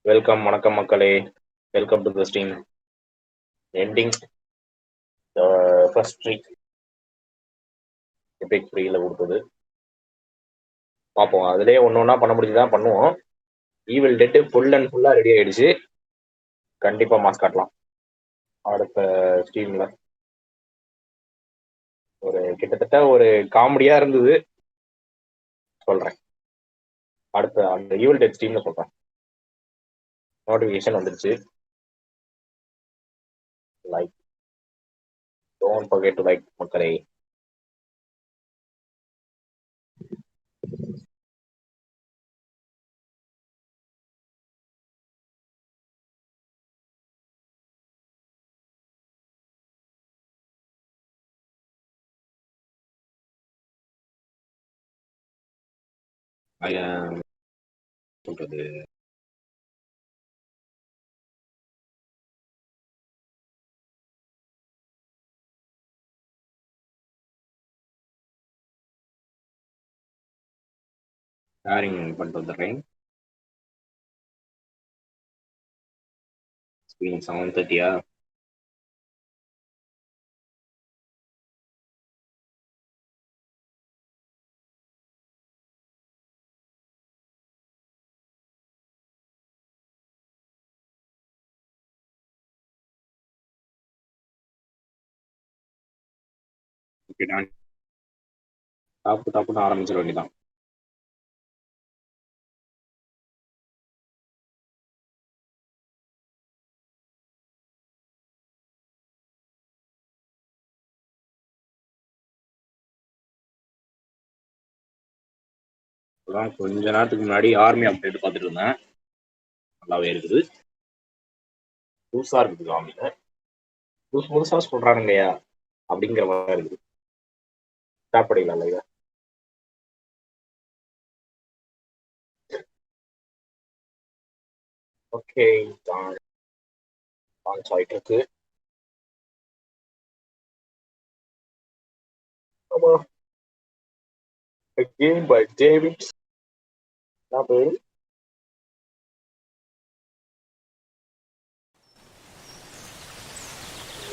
வணக்கம் மக்களே. Welcome to the stream. Ending first ட்ரீக் எபிக் ஃப்ரீல கொடுத்தது. பார்ப்போம், அதுலேயே ஒன்று ஒன்றா பண்ண முடிஞ்சுதான் பண்ணுவோம். ஈவில் டெட்டு ஃபுல் அண்ட் ஃபுல்லாக ரெடி ஆயிடுச்சு. கண்டிப்பாக மாஸ் காட்டலாம் அடுத்த ஸ்ட்ரீமில். கிட்டத்தட்ட ஒரு காமெடியாக இருந்தது, சொல்கிறேன். அடுத்த அந்த ஈவில் டெட் ஸ்ட்ரீமில் சொல்கிறேன். நோட்டிஃபிகேஷன் வந்துருச்சு. Like, don't forget to like மக்களே. சொல்றது ஷேரிங் பண்ணிட்டு வந்துடுறேன். ஸ்க்ரீன் 7:30. ஓகே, நான் தாப்புன்னு ஆரம்பிச்சிட வேண்டியதான். கொஞ்ச நேரத்துக்கு முன்னாடி ஆர்மி அப்டேட் பார்த்துட்டு இருந்தேன். நல்லாவே இருக்குது. புதுசா இருக்குது காமில. புதுசா சொல்றானுங்கய்யா அப்படிங்கிற மாதிரி இருக்குது. ஸ்டாப் பண்ணிடலாம் இதை. ஓகே, லான்ச் ஆயிட்டு இருக்கு. ஆமா, கேம் பை டேவிட். என்ன பேரு?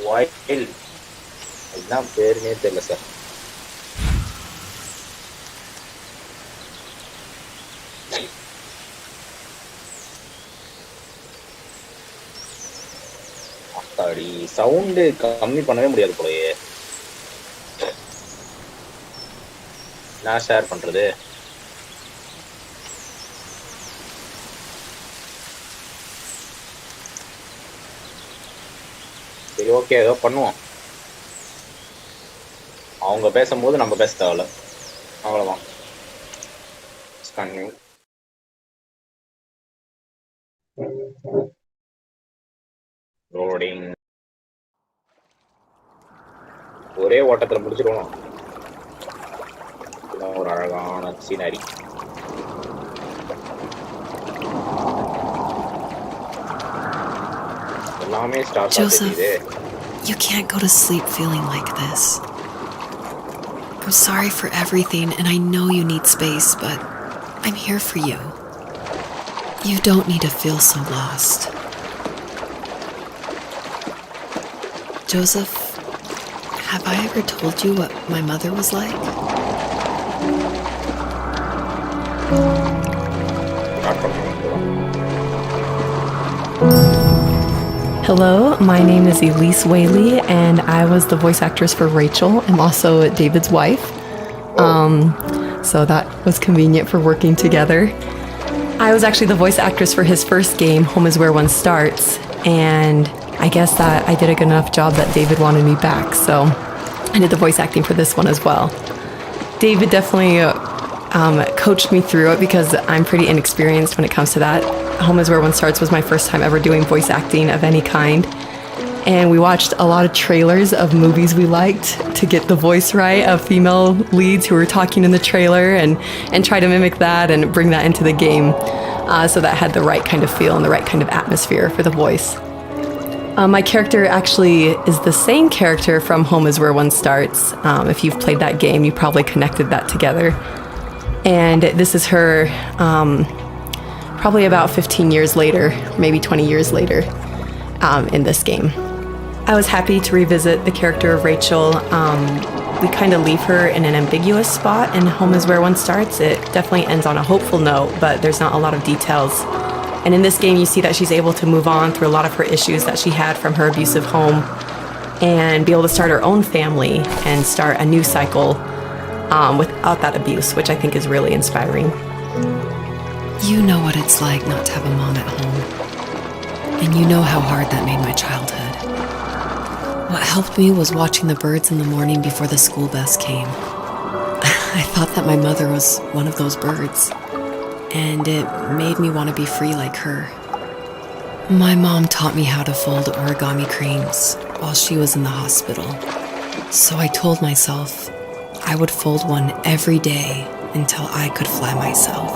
வைல்ட். என்ன பேருனே தெரியல சார். அப்பாடி, சவுண்டு கம்மி பண்ணவே முடியாது போலயே. நான் ஷேர் பண்றது. சரி, ஓகே, ஏதோ பண்ணுவோம். அவங்க பேசும்போது நம்ம பேச தேவையில்ல, அவ்வளோதான். லோடிங். ஒரே ஓட்டத்தில் முடிச்சிருவோம். ஒரு அழகான சீனரி. எல்லாமே ஸ்டார்ட் ஆகுது. You can't go to sleep feeling like this. I'm sorry for everything, and I know you need space, but I'm here for you. You don't need to feel so lost. Joseph, have I ever told you what my mother was like? Hello, my name is Elise Whaley, and I was the voice actress for Rachel. I'm also David's wife, so that was convenient for working together. I was actually the voice actress for his first game, Home is Where One Starts, and I guess that I did a good enough job that David wanted me back, so I did the voice acting for this one as well. David definitely coached me through it because I'm pretty inexperienced when it comes to that. Home is Where One Starts was my first time ever doing voice acting of any kind. And we watched a lot of trailers of movies we liked to get the voice right of female leads who were talking in the trailer and try to mimic that and bring that into the game. So that had the right kind of feel and the right kind of atmosphere for the voice. My character actually is the same character from Home is Where One Starts. If you've played that game, you probably connected that together. And this is her probably about 15 years later, maybe 20 years later, in this game. I was happy to revisit the character of Rachel. We kind of leave her in an ambiguous spot in Home is Where One Starts. It definitely ends on a hopeful note, but there's not a lot of details. And in this game, you see that she's able to move on through a lot of her issues that she had from her abusive home and be able to start her own family and start a new cycle without that abuse, which I think is really inspiring. You know what it's like not to have a mom at home. And you know how hard that made my childhood. What helped me was watching the birds in the morning before the school bus came. I thought that my mother was one of those birds, and it made me want to be free like her. My mom taught me how to fold origami cranes while she was in the hospital. So I told myself I would fold one every day until I could fly myself.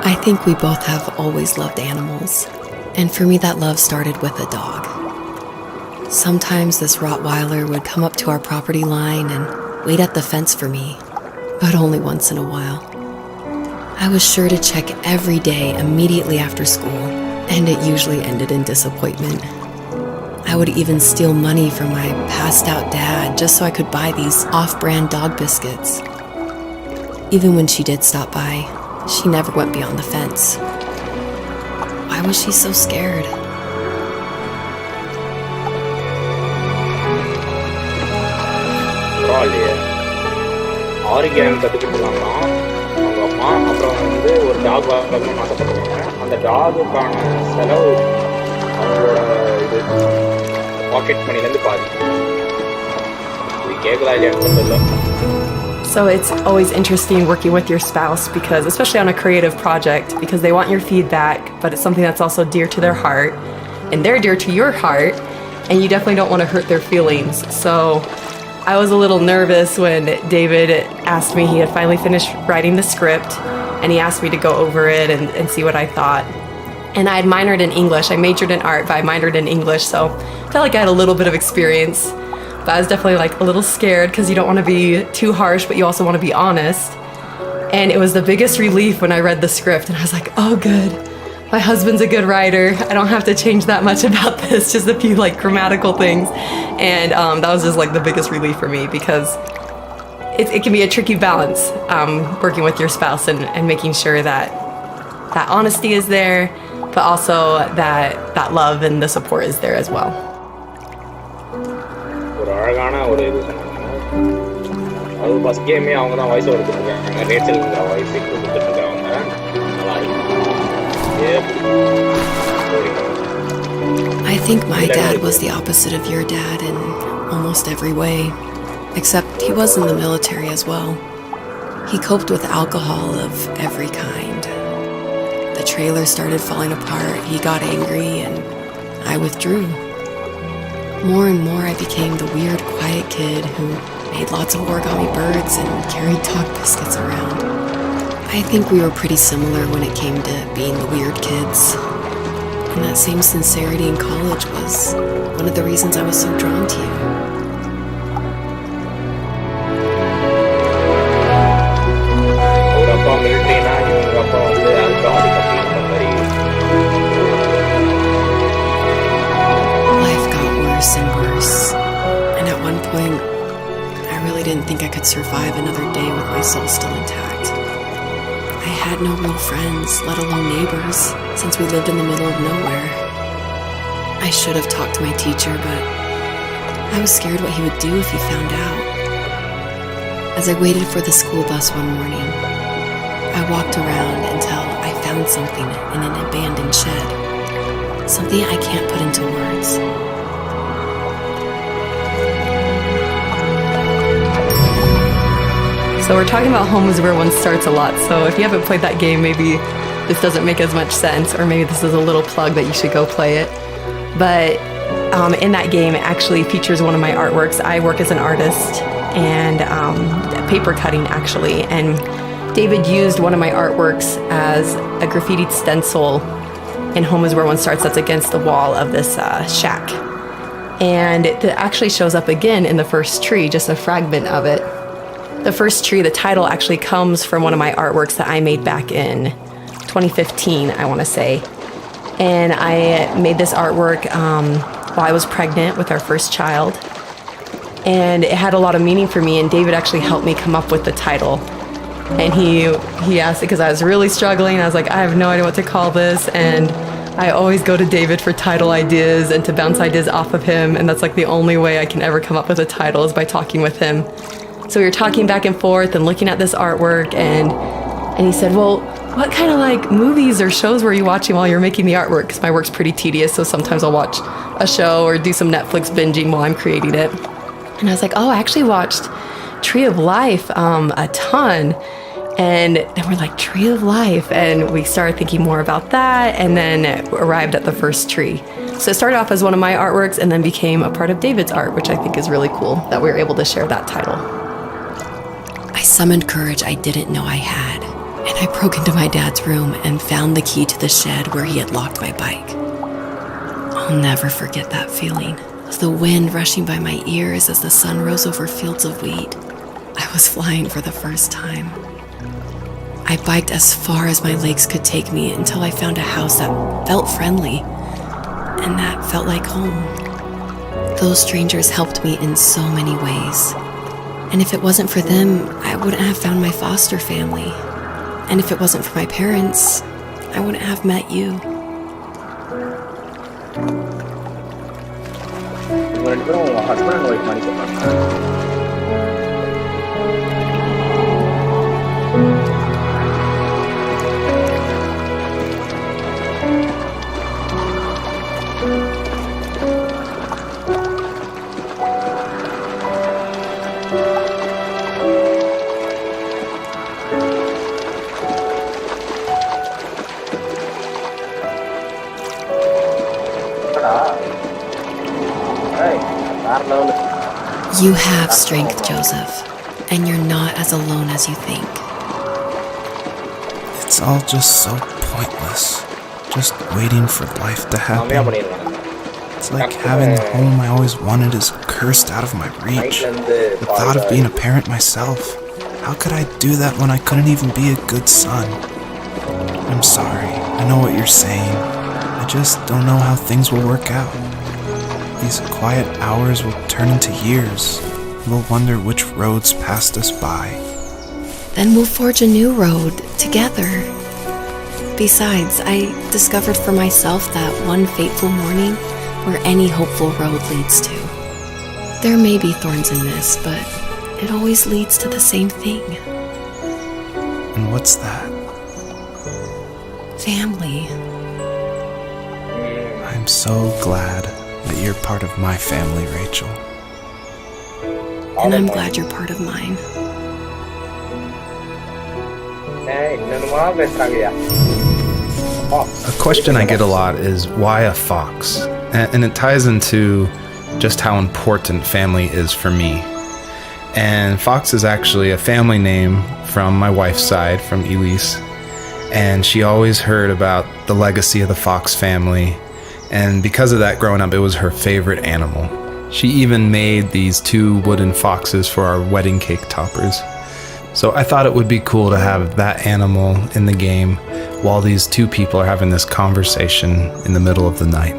I think we both have always loved animals, and for me that love started with a dog. Sometimes this Rottweiler would come up to our property line and wait at the fence for me, but only once in a while. I was sure to check every day immediately after school, and it usually ended in disappointment. I would even steal money from my passed-out dad just so I could buy these off-brand dog biscuits. Even when she did stop by, she never went beyond the fence. Why was she so scared? பரவாயில்லையே. Origami கற்றுக்கிட்டு இருந்தாங்கன்னா அவங்க அம்மா அப்புறம் வந்து ஒரு talk வாங்கணும்னு ஆசைப்படுறாங்க. அந்த டாகுக்கான செலவு அவங்களோட இது பாக்கெட் மணிலேருந்து பாதி. இது கேட்கலாம் இல்லையான்னு தெரியல. So it's always interesting working with your spouse because, especially on a creative project, because they want your feedback, but it's something that's also dear to their heart, and they're dear to your heart, and you definitely don't want to hurt their feelings. So I was a little nervous when David asked me, he had finally finished writing the script, and he asked me to go over it and see what I thought. And I had minored in English. I majored in art, but I minored in English, so I felt like I had a little bit of experience. But I was definitely like a little scared because you don't want to be too harsh, but you also want to be honest. And it was the biggest relief when I read the script, and I was like, oh, good. My husband's a good writer. I don't have to change that much about this, just a few like grammatical things. And that was just like the biggest relief for me because it can be a tricky balance working with your spouse and making sure that that honesty is there, but also that love and the support is there as well. ஒரு அழகான ஒரு இது சொன்னாங்க. அது first கேமே அவங்க தான் voice over கொடுத்துருக்காங்க. ரேச்சல்ங்கிற வாய்ஸ் கொடுத்துருக்காங்க. நல்லா இருக்கு. I think my dad was the opposite of your dad in almost every way, except he was in the military as well. He coped with alcohol of every kind. The trailer started falling apart, he got angry, and I withdrew. More and more I became the weird, quiet kid who made lots of origami birds and carried dog biscuits around. I think we were pretty similar when it came to being the weird kids. And that same sincerity in college was one of the reasons I was so drawn to you. ஒரு அப்பா மிலிட்ரினா இவங்க அப்பா வந்து alcoholic அப்படின்ற மாதிரி. Life got worse and worse. And at one point, I really didn't think I could survive another day with my soul still intact. I had no real friends, let alone neighbors, since we lived in the middle of nowhere. I should have talked to my teacher, but I was scared what he would do if he found out. As I waited for the school bus one morning, I walked around until I found something in an abandoned shed. Something I can't put into words. So we're talking about Home is Where One Starts a lot. So if you haven't played that game, maybe this doesn't make as much sense, or maybe this is a little plug that you should go play it. But in that game, it actually features one of my artworks. I work as an artist and paper cutting, actually. And David used one of my artworks as a graffitied stencil in Home is Where One Starts that's against the wall of this shack. And it actually shows up again in the first tree, just a fragment of it. The first tree, the title actually comes from one of my artworks that I made back in 2015, I want to say. And I made this artwork while I was pregnant with our first child. And it had a lot of meaning for me, and David actually helped me come up with the title. And he asked, because I was really struggling, I was like, I have no idea what to call this, and I always go to David for title ideas and to bounce ideas off of him, and that's like the only way I can ever come up with a title is by talking with him. So we were talking back and forth and looking at this artwork, and he said, well, what kind of like movies or shows were you watching while you were making the artwork? Because my work's pretty tedious, so sometimes I'll watch a show or do some Netflix binging while I'm creating it. And I was like, oh, I actually watched Tree of Life a ton. And then we're like, Tree of Life. And we started thinking more about that, and then arrived at the first tree. So it started off as one of my artworks and then became a part of David's art, which I think is really cool that we were able to share that title. I summoned courage I didn't know I had, and I broke into my dad's room and found the key to the shed where he had locked my bike. I'll never forget that feeling of the wind rushing by my ears as the sun rose over fields of wheat. I was flying for the first time. I biked as far as my legs could take me until I found a house that felt friendly and that felt like home. Those strangers helped me in so many ways. And if it wasn't for them, I wouldn't have found my foster family. And if it wasn't for my parents, I wouldn't have met you. You have strength, Joseph, and you're not as alone as you think. It's all just so pointless. Just waiting for life to happen. It's like having the home I always wanted is cursed out of my reach. The thought of being a parent myself. How could I do that when I couldn't even be a good son? I'm sorry. I know what you're saying. I just don't know how things will work out. These quiet hours will turn into years. We'll wonder which roads passed us by. Then we'll forge a new road together. Besides, I discovered for myself that one fateful morning where any hopeful road leads to. There may be thorns in this, but it always leads to the same thing. And what's that? Family. I'm so glad that you're part of my family, Rachel. And I'm glad you're part of mine. A question I get a lot is why a fox? And it ties into just how important family is for me. And Fox is actually a family name from my wife's side, from Elise. And she always heard about the legacy of the Fox family. And because of that, growing up, it was her favorite animal. She even made these 2 wooden foxes for our wedding cake toppers. So I thought it would be cool to have that animal in the game while these 2 people are having this conversation in the middle of the night.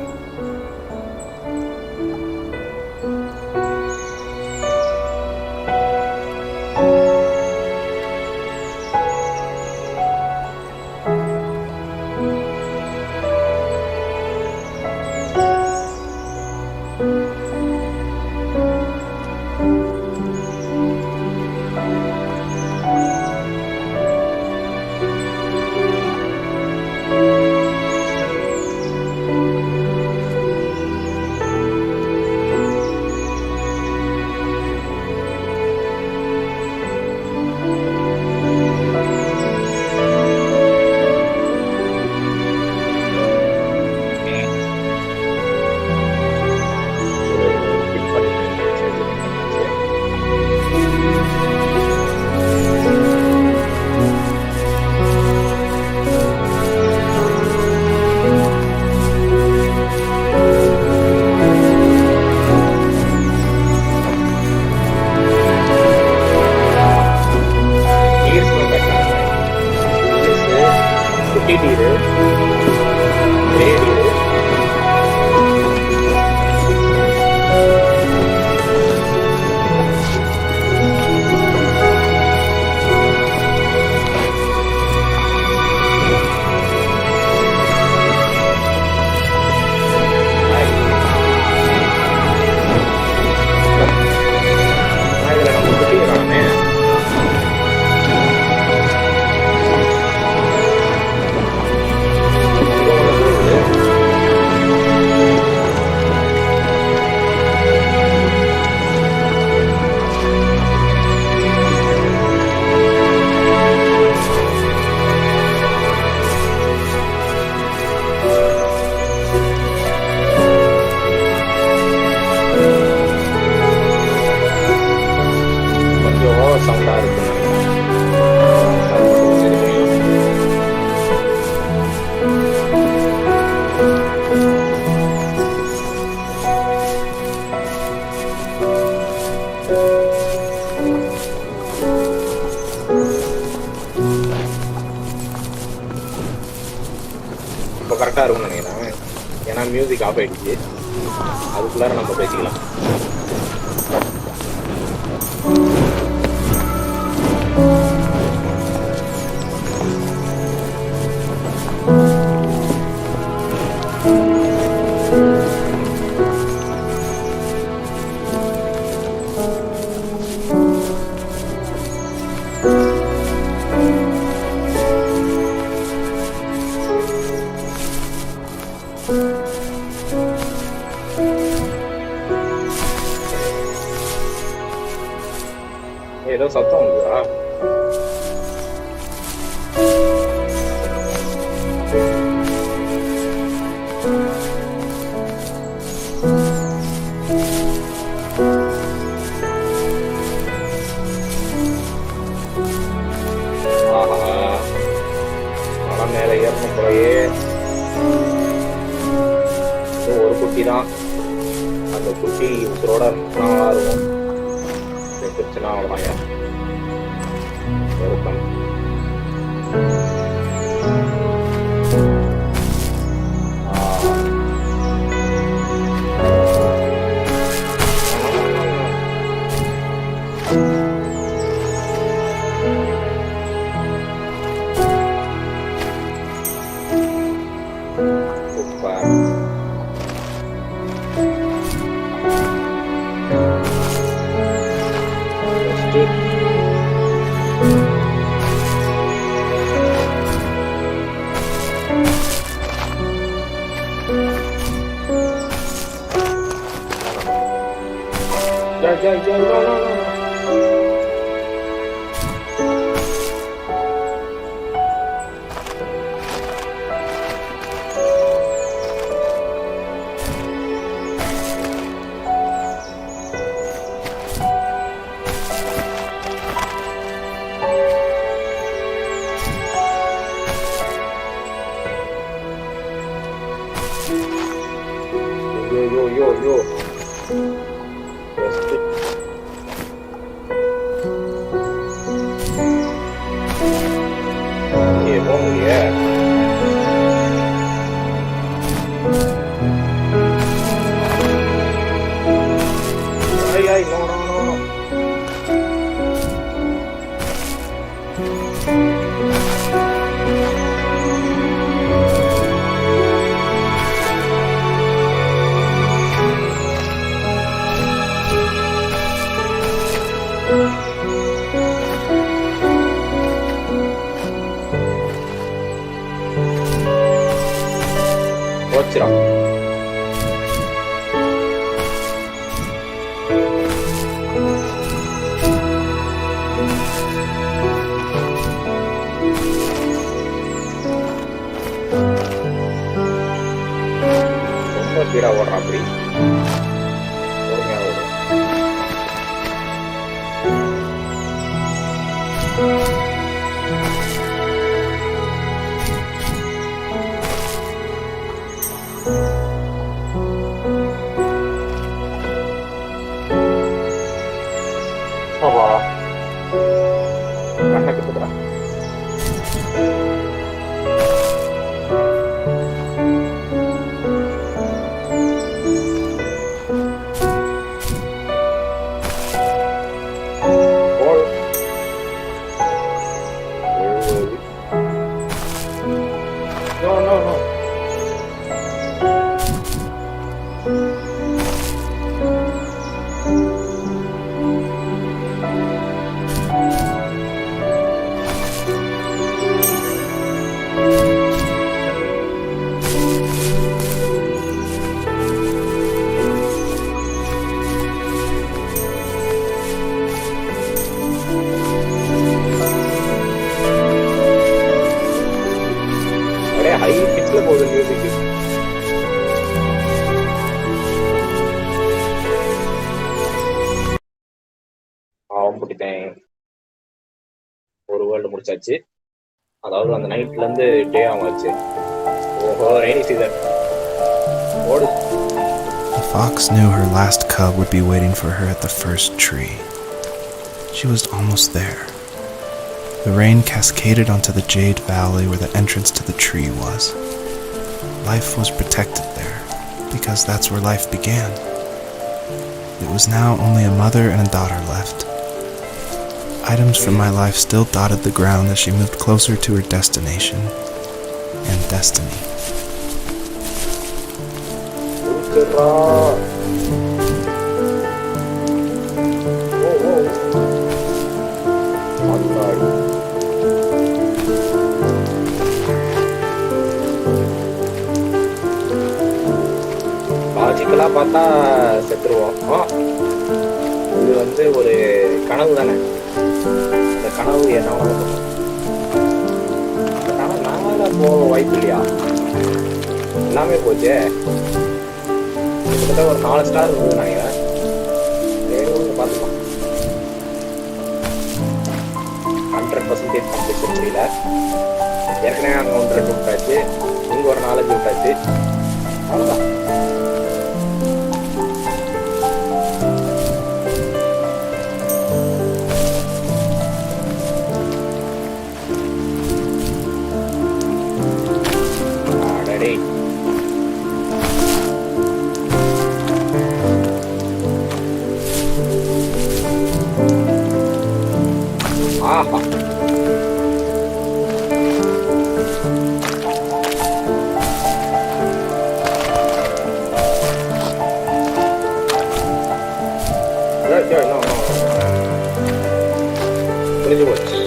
குட்டி டீரு, grey டீரு, இதுல நம்ம குட்டி காணுமே. கொஞ்சம் over சவுண்டா இருக்குன்னு இப்போ கரெக்டாக இருக்கும்னு நினைக்கிறேன். ஏன்னா மியூசிக் ஆஃப் ஆயிடுச்சு. அதுக்குள்ளார நம்ம பேசிக்கலாம். ஏதோ சத்தம் வந்துதா? ஆஹா, மலை மேல ஏறணும் போலயே. ஒரு குட்டி தான். அந்த குட்டி உசுரோட நல்லா இருக்கும். பிரச்சனை அவ்வளோதான். வெல்கம். Yo. போச்சுடா. ரொம்ப ஸ்பீடா ஓடுறான். அப்படி பொறுமையா ஓடும். அப்பா கண்ணை கட்டுறா. போகுது மியூசிக். ஆம்பிட்டேன். ஒரு வேர்ல்டு முடிச்சாச்சு. அதாவது அந்த நைட்ல இருந்து டே ஆமாச்சு. ஓஹோ, ரெய்னி சீசன். ஓடு. The fox knew her last cub would be waiting for her at the first tree. She was almost there. The rain cascaded onto the jade valley where the entrance to the tree was. Life was protected there, because that's where life began. It was now only a mother and a daughter left. Items from my life still dotted the ground as she moved closer to her destination and destiny. லாஜிக்கலா பார்த்தா செத்துருவோம். இது வந்து ஒரு கனவு தானே. அந்த கனவு என்ன நாங்கள போக வாய்ப்பு இல்லையா? எல்லாமே போச்சே. கிட்டத்தட்ட ஒரு 4 ஸ்டார் இருந்தது நினைக்கிறேன். பார்த்துக்கலாம். 100% கம்ப்ளீஷன் முடியல. ஏற்கனவே அங்கே 1-2 விட்டாச்சு, இங்கே ஒரு 4-5 விட்டாச்சு. அவ்வளோதான். ஆஹா, முடிஞ்சு போச்சு.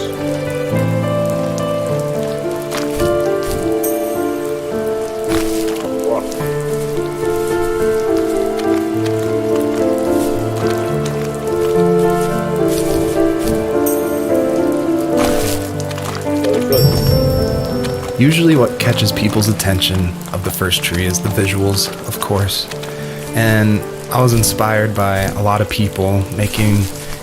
Usually what catches people's attention of the first tree is the visuals, of course. And I was inspired by a lot of people making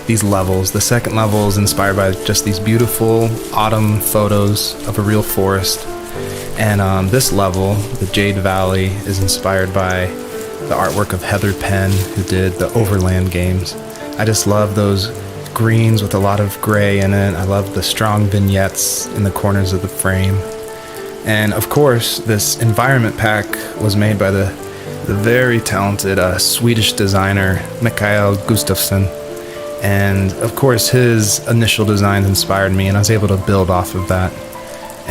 these levels. The second level is inspired by just these beautiful autumn photos of a real forest. And this level, the Jade Valley, is inspired by the artwork of Heather Penn, who did the Overland games. I just love those greens with a lot of gray in it. I love the strong vignettes in the corners of the frame. And of course, this environment pack was made by the very talented Swedish designer Mikael Gustafsson. And of course, his initial designs inspired me, and I was able to build off of that.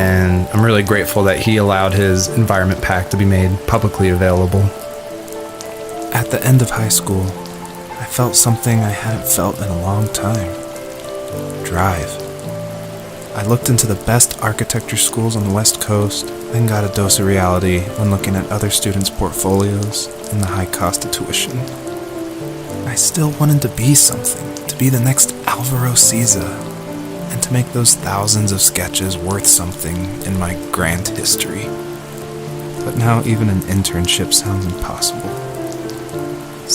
And I'm really grateful that he allowed his environment pack to be made publicly available. At the end of high school, I felt something I hadn't felt in a long time. Drive. I looked into the best architecture schools on the West Coast, then got a dose of reality when looking at other students' portfolios and the high cost of tuition. I still wanted to be something, to be the next Alvaro Siza, and to make those thousands of sketches worth something in my grand history. But now even an internship sounds impossible.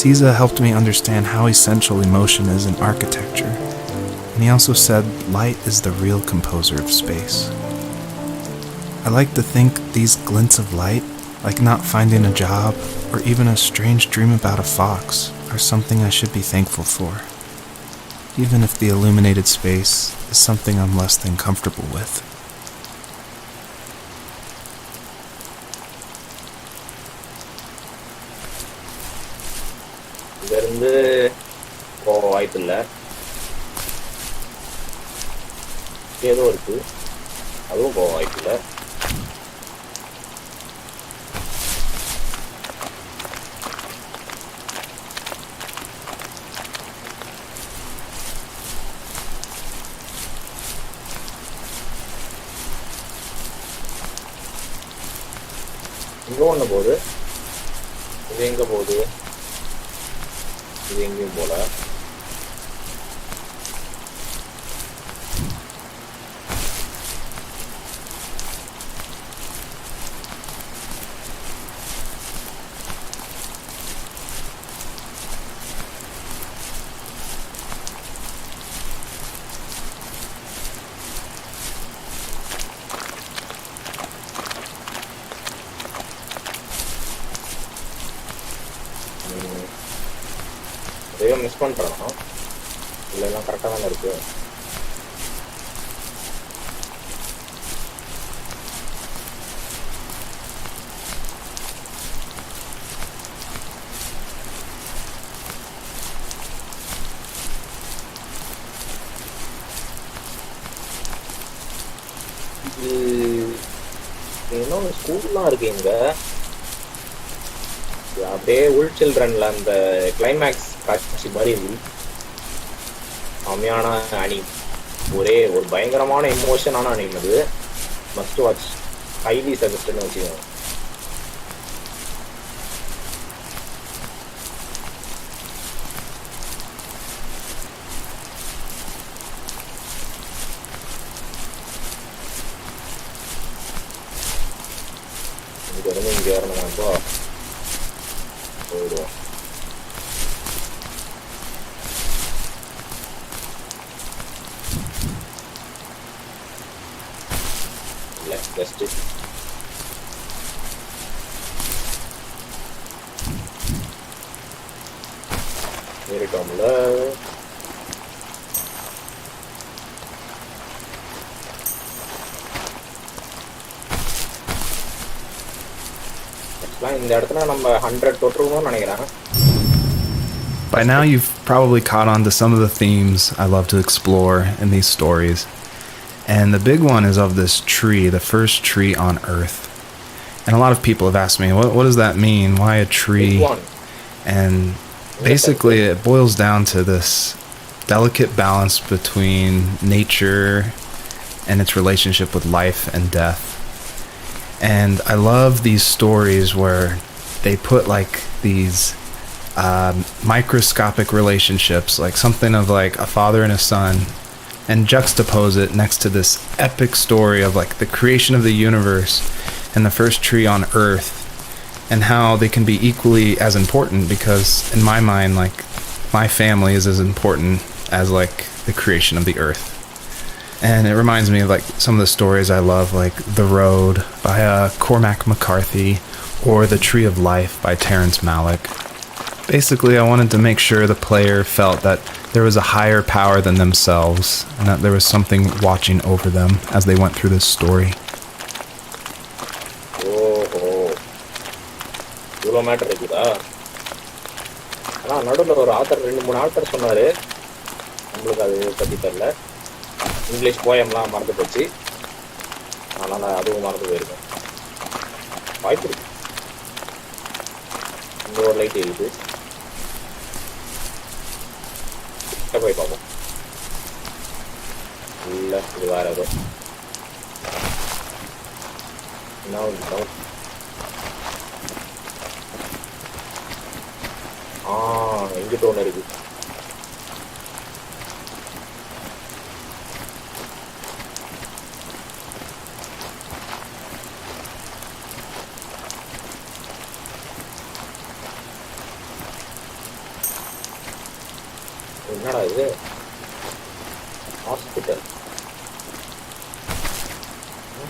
Siza helped me understand how essential emotion is in architecture. And he also said light is the real composer of space. I like to think these glints of light, like not finding a job or even a strange dream about a fox, are something I should be thankful for, even if the illuminated space is something I'm less than comfortable with. இருந்து போக வாய்ப்பு இல்லை. ஏதோ இருக்கு, அதுவும் போக வாய்ப்பு இல்லை. இங்கே ஒன்று போகுது, இது எங்கே போகுது? இது எங்கேயும் போல. எதுவும் மிஸ் பண்ணுறேன்னா இல்லை எல்லாம் கரெக்டாக தானே இருக்கு. இன்னொன்று ஸ்கூல்லாம் இருக்கு இங்க. அப்படியே உள் சில்ட்ரன்ல அந்த கிளைமேக்ஸ் காட்சி மாதிரி இருக்கு. செம்மையான அனிம், ஒரு பயங்கரமான எமோஷனான அனிம் அது. மஸ்ட் வாட்ச், ஹைலி சஜஸ்டட்னு வச்சுக்கோங்க. இங்க வரணுமாப்போ போயிடுவோம். இல்லை ஜஸ்ட் ஏறிட்டோம்ல. இந்த இடத்துல நம்ம 100 தொற்றுவோம்னு நினைக்கிறேன். By now you've probably caught on to some of the themes I love to explore in these stories. And the big one is of this tree, the first tree on Earth. And a lot of people have asked me, what does that mean? Why a tree? And basically it boils down to this delicate balance between nature and its relationship with life and death. And I love these stories where they put like these microscopic relationships, like something of like a father and a son, and juxtapose it next to this epic story of like the creation of the universe and the first tree on Earth, and how they can be equally as important, because in my mind, like, my family is as important as like the creation of the Earth. And it reminds me of like some of the stories I love, like The Road by Cormac McCarthy, or The Tree of Life by Terrence Malick. Basically, I wanted to make sure the player felt that there was a higher power than themselves, and that there was something watching over them as they went through this story. இவ்வளோ matter இருக்குதா? ஆனால் நடுவில் ஒரு author 2-3 author சொன்னார், நம்மளுக்கு அது பற்றி தெரில. இங்கிலீஷ் போயம்லாம் மறந்து போச்சு, அதனால் அதுவும் மறந்து போயிருக்கேன். வாய்ப்பு இருக்கு. இந்த ஒரு லைட் எரியுது, போய் பார்ப்போம். இல்லை, இது வேற ஏதோ. எங்கிட்ட ஒன்று இருக்கு. என்னடா இது? ஹாஸ்பிட்டல்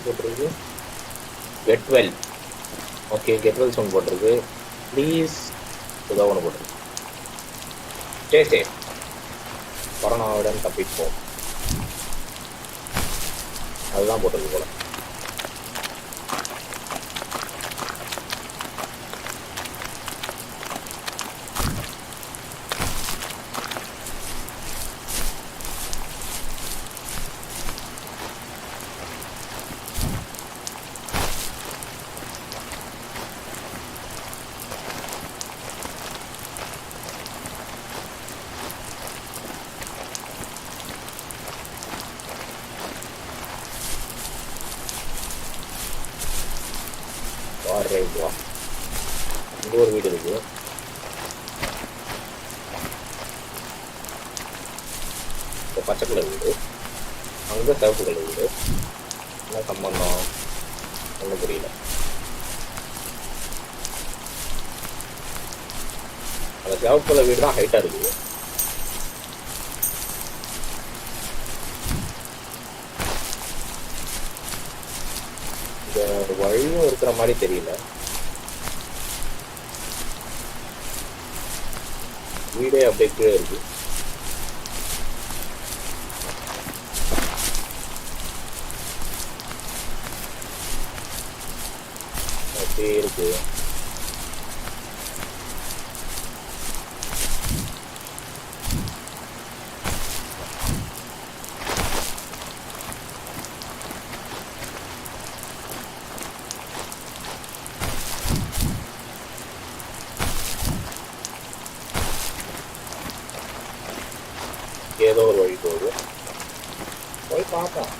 போட்டிருக்கு. கெட்வெல். ஓகே, கெட்வெல் சவுண்ட் போட்டிருக்கு. ப்ளீஸ் ஏதோ ஒன்று போட்டிருக்கு. ஸ்டே சேஃப், கொரோனாவுடன் தப்பிப்போம், அதுதான் போட்டிருக்கு போல. இங்கே ஒரு வீடு இருக்கு. இப்போ பச்சை கலர் வீடு, அங்கே சிவப்பு கலர் வீடு. என்ன சம்பந்தம் ஒன்றும் புரியல. அந்த சிவப்பு கலர் வீடு தான் ஹைட்டாக இருக்குது. இந்த வழியும் இருக்கிற மாதிரி தெரியல. வீடே அப்படியே கீழே இருக்கு. அப்படியே இருக்கு. ஏதோ ஒரு வழி போகுது, போய் பார்ப்போம்.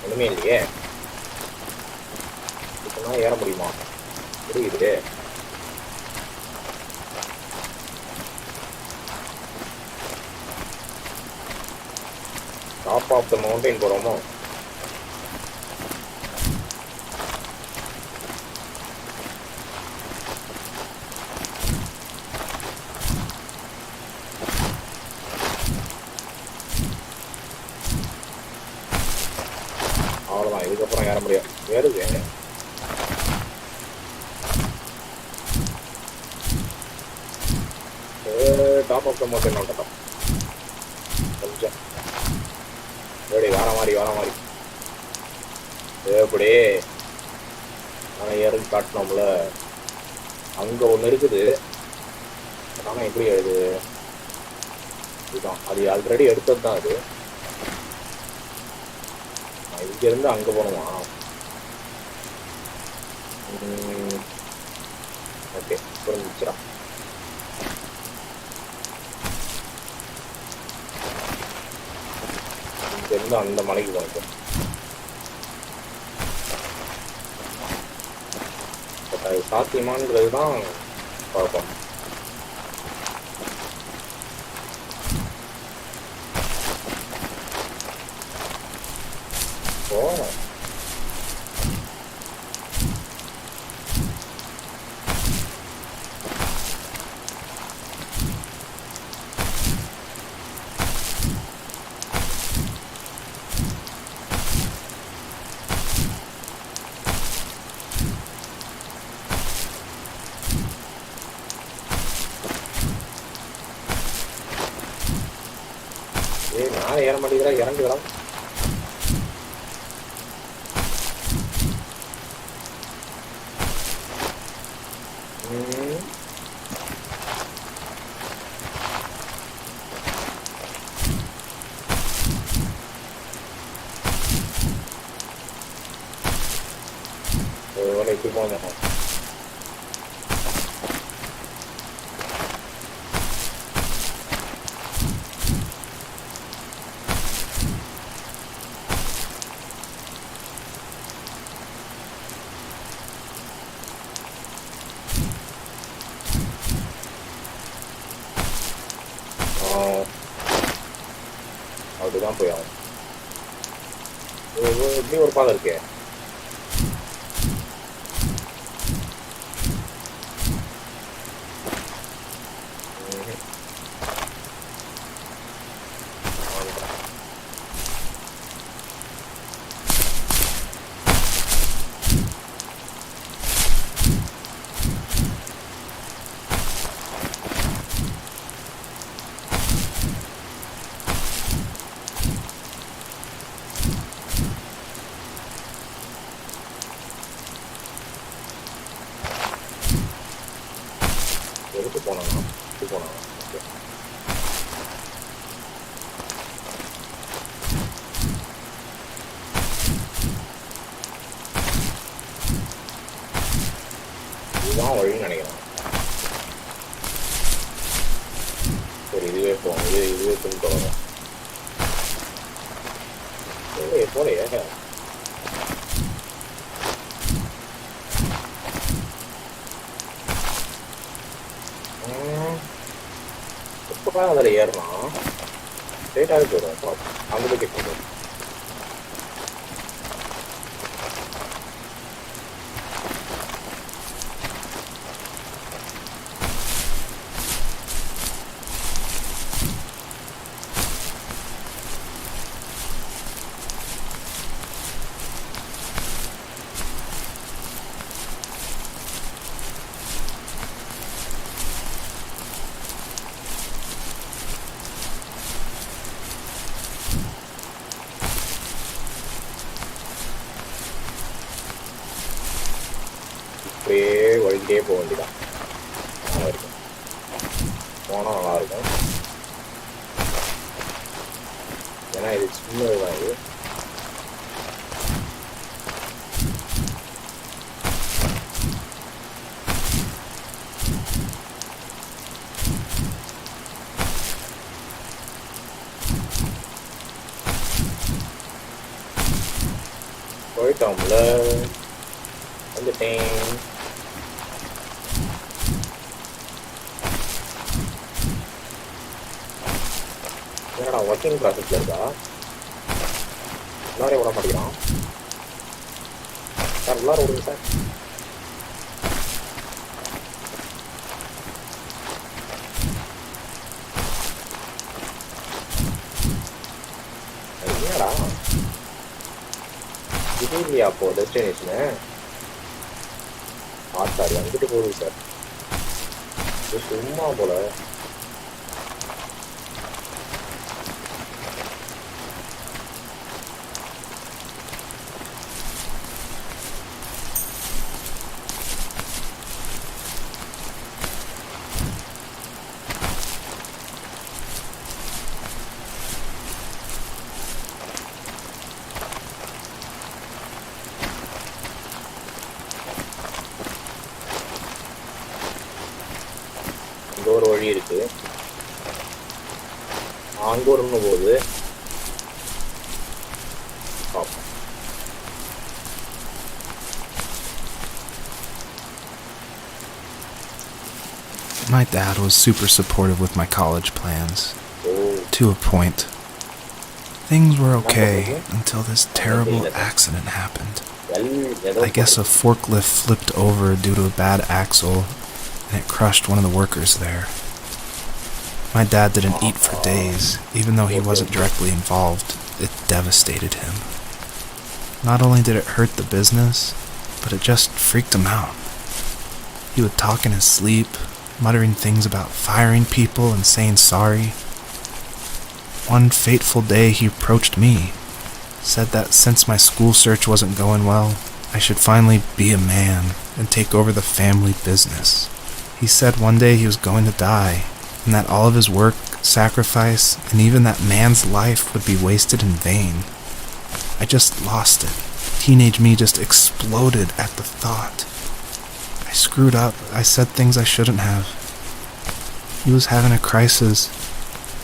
ஒண்ணுமே இல்லையே. இப்பனா ஏற முடியுமா? முடியுது. டாப் ஆஃப் த மவுண்டைன் போறோமோ? அவ்வளோதான், இதுக்கப்புறம் ஏற முடியாது. ஏறுது. டாப் ஆஃப் த மவுண்டன் வந்துட்டோம். கொஞ்சம் எப்படி வர மாதிரி எப்படி ஆனால் ஏறுன்னு காட்டினோம்ல, அங்கே ஒன்று இருக்குது. ஆனால் எப்படி எழுது? இதுதான், அது ஆல்ரெடி எடுத்தது தான். அது இங்கேருந்து அங்கே போகணுமா? ஓகே, புரிஞ்சிச்சா? இங்கேருந்து அந்த மலைக்கு போகணும். பட் அது சாத்தியமானது தான் குழப்பம். நான் ஏற மாட்டேங்கிறா, இறங்குகிறோம். இப்படி போகணும். அப்படிதான் போய் ஆகும். இப்படி ஒரு பாதை இருக்கே. எதுக்கு போனாங்க? ஓகே, இதுதான் வழின்னு நினைக்கிறேன். சரி, இதுவே போகும். இதுவே பின் தொடரும். போலையே. எப்போ அதில் ஏறலாம்? ஸ்ட்ரெயிட்டாகவே போயிடும். அங்கே போய் கேட்கணும். இப்படியே போக வேண்டியதான். நல்லா இருக்கும், போனால் நல்லாயிருக்கும். ஏன்னா இது சின்னதுதான். இது போயிட்டோம்ல, வந்துட்டேன். என்னடா ஒர்க்கிங் ப்ராசஸ்ல இருக்கா? எல்லாரையும் விட மாட்டேங்கிறான் சார். எல்லாரும் விடுங்க சார். என்னடா இது இல்லையா அப்போ டெஸ்டினேஷனு? சாரி, அங்கிட்டு போகுது சார். இது சும்மா போல. இங்கே ஒரு வழி இருக்கு, அங்கே ஒரு ஒன்று போகுது. பார்ப்போம். My dad was super supportive with my college plans. To a point. Things were okay until this terrible accident happened. I guess a forklift flipped over due to a bad axle, and it crushed one of the workers there. My dad didn't eat for days, even though he wasn't directly involved. It devastated him. Not only did it hurt the business, but it just freaked him out. He would talk in his sleep, muttering things about firing people and saying sorry. One fateful day he approached me, said that since my school search wasn't going well, I should finally be a man and take over the family business. He said one day he was going to die, and that all of his work, sacrifice, and even that man's life would be wasted in vain. I just lost it. Teenage me just exploded at the thought. I screwed up. I said things I shouldn't have. He was having a crisis,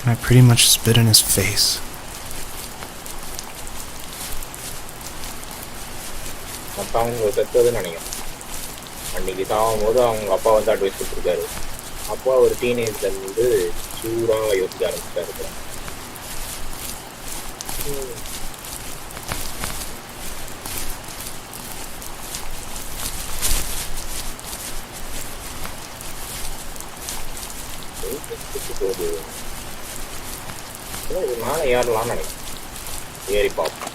and I pretty much spit in his face. அவங்க செத்ததுன்னு நினைக்கிறேன். அன்னைக்கு சாகும்போது அவங்க அப்பா வந்து advice கொடுத்துருக்காரு. அப்பா ஒரு டீனேஜ்ல இருந்து சூடாக யோசிக்க ஆரம்பிச்சிட்டாரு. இது மேலே ஏறலாம்னு நினைக்கிறேன். ஏறி பார்ப்போம்.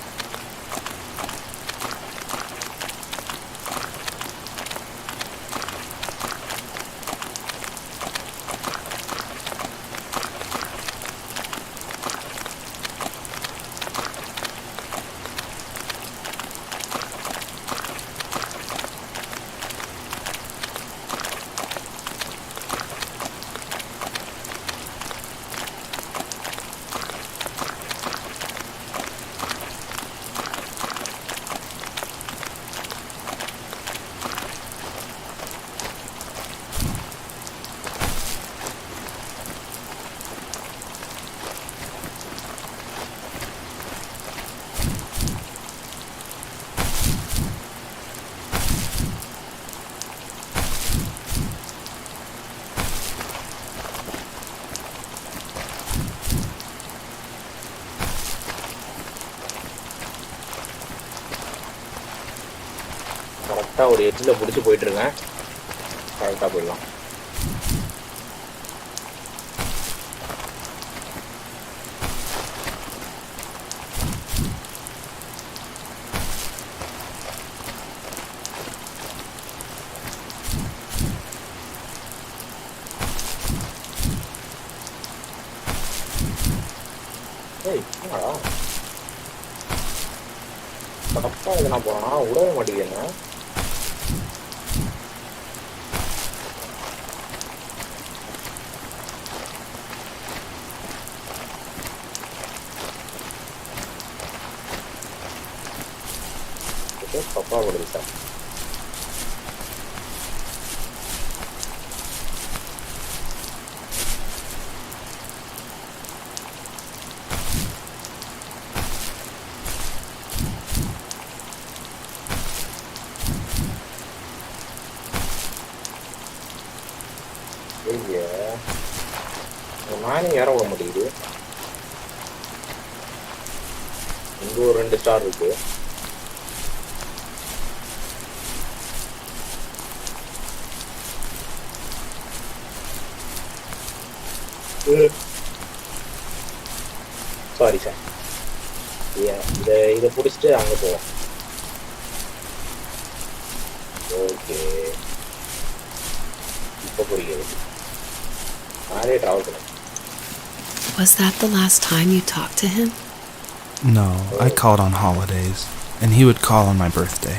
கரெக்டாக ஒரு எட்ஜில் பிடிச்சி போயிட்டுருக்கேன். கரெக்டாக போயிடலாம். ஏய் என்னடா கரெக்டாக எதுனா போகிறேன்னா விடவே மாட்டேங்குதுங்க. தப்பா வருது சார். நானே ஏற விட மாட்டேங்குது. இங்க ஒரு 2 ஸ்டார் இருக்கு. Sorry sir. இதை பிடிச்சிட்டு அங்க போவோம். ஓகே, இப்போ புரியுது. நானே டிராவல் பண்ணேன். Was that the last time you talked to him? No, I called on holidays, and he would call on my birthday.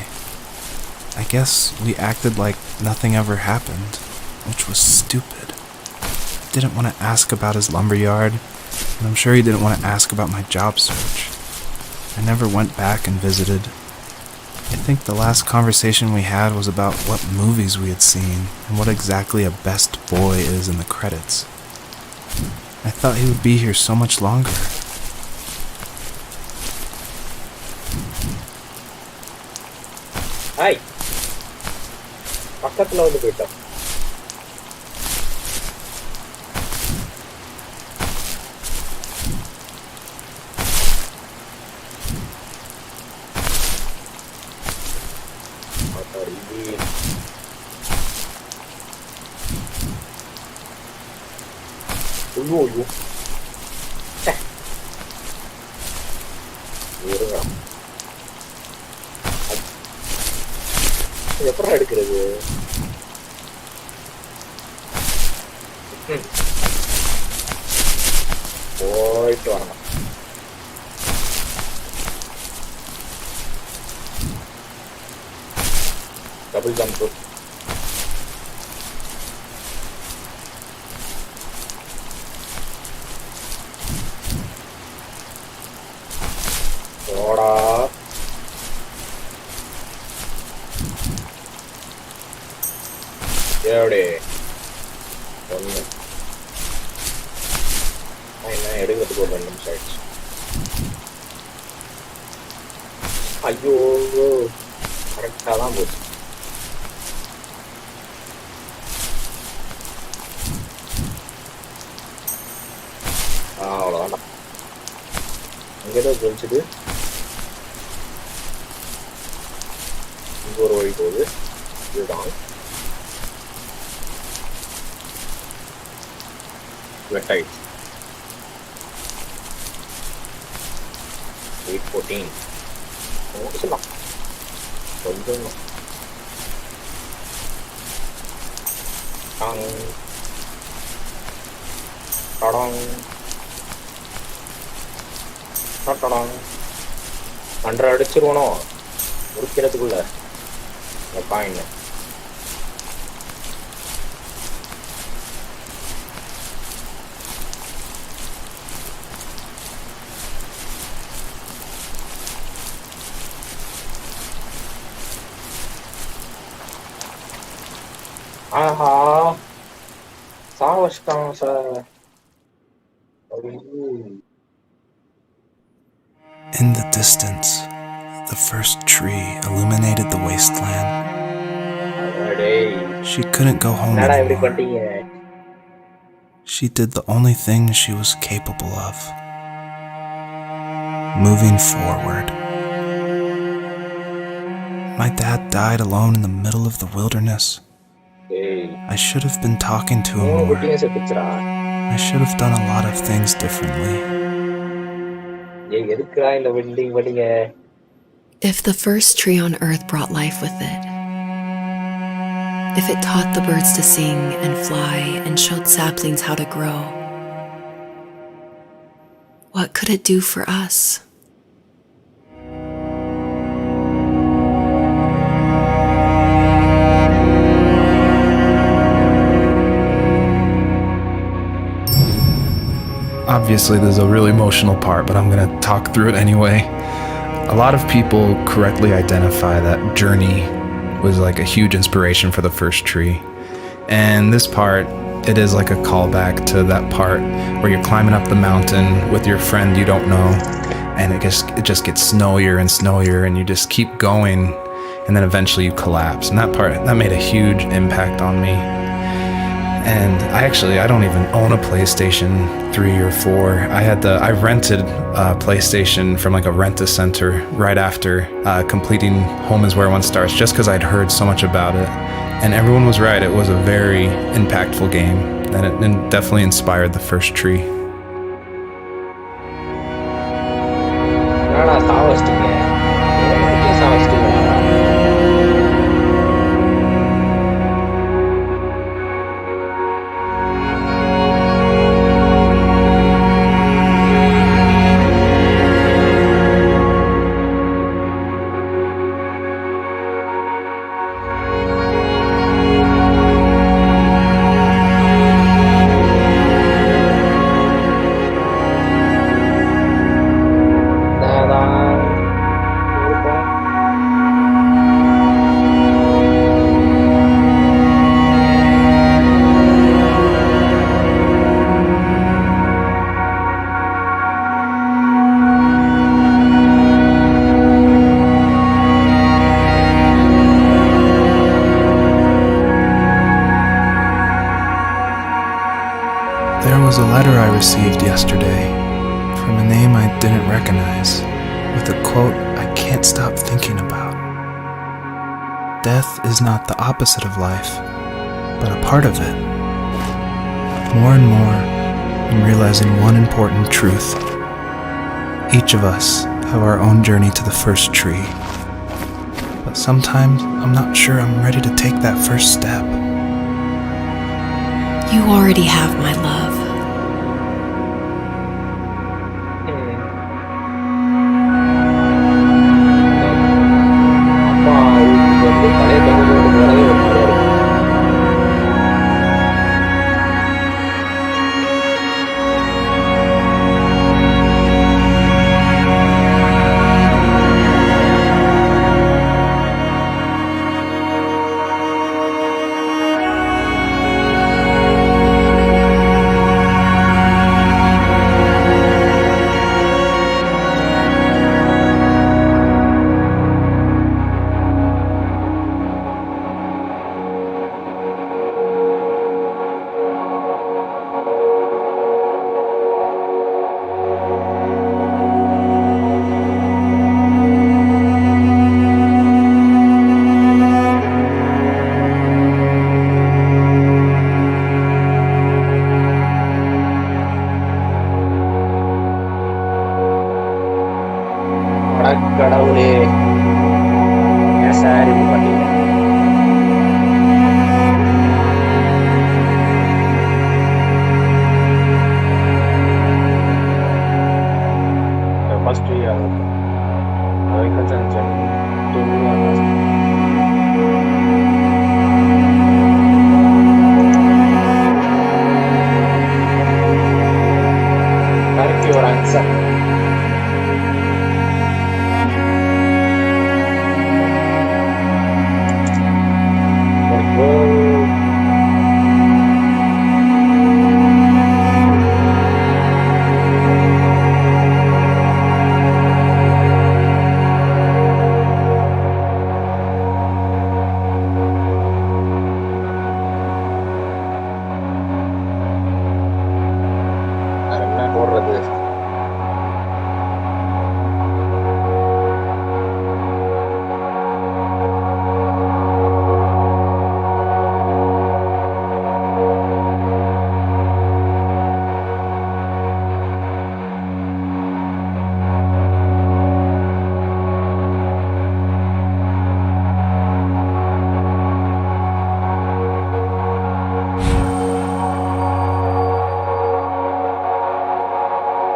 I guess we acted like nothing ever happened, which was stupid. Didn't want to ask about his lumberyard, and I'm sure he didn't want to ask about my job search. I never went back and visited. I think the last conversation we had was about what movies we had seen and what exactly a best boy is in the credits. I thought he would be here so much longer. Hi. பக்கத்துல வந்து போயிட்டோம். ஐயோ எப்பறம் எடுக்கிறது? போயிட்டு வரணும். Double jump. போடா. எப்படி ஒன்று என்ன எடுக்கிறதுக்கு ஒரு 2 நிமிஷம் ஆயிடுச்சு. ஐயோ, கரெக்டாக தான் போச்சு. அவ்வளோதான். அங்கேதான் ஜொலிச்சுது. இங்கே ஒரு வழி போகுது. இதுதான் வெட்டாயிடுச்சு. 8:14 முடிச்சிடலாம். கொஞ்சம் அண்டரை அடிச்சிருவனோ முடிக்கிறதுக்குள்ள இந்த காயின். ஆஹா, சாவச்சிட்டான் sir. In the distance, the first tree illuminated the wasteland. She couldn't go home anymore. She did the only thing she was capable of. Moving forward. My dad died alone in the middle of the wilderness. I should have been talking to him more. I should have done a lot of things differently. If the first tree on earth brought life with it, if it taught the birds to sing and fly and showed saplings how to grow, what could it do for us? Obviously, there's a really emotional part, but I'm going to talk through it anyway. A lot of people correctly identify that Journey was like a huge inspiration for the first tree. And this part, it is like a callback to that part where you're climbing up the mountain with your friend you don't know, and it just gets snowier and snowier, and you just keep going, and then eventually you collapse. And that part, that made a huge impact on me. And I don't even own a PlayStation 3 or 4. I rented a PlayStation from like a rent-a-center right after completing Home is Where One Starts, just because I'd heard so much about it. And everyone was right, it was a very impactful game, and it definitely inspired the first tree. There was a letter I received yesterday from a name I didn't recognize, with a quote I can't stop thinking about. Death is not the opposite of life, but a part of it. More and more, I'm realizing one important truth. Each of us have our own journey to the first tree, but sometimes I'm not sure I'm ready to take that first step. You already have my love. கடவுளே ஏன் sir இப்படி பண்ணீங்க? First year, thank you for answer.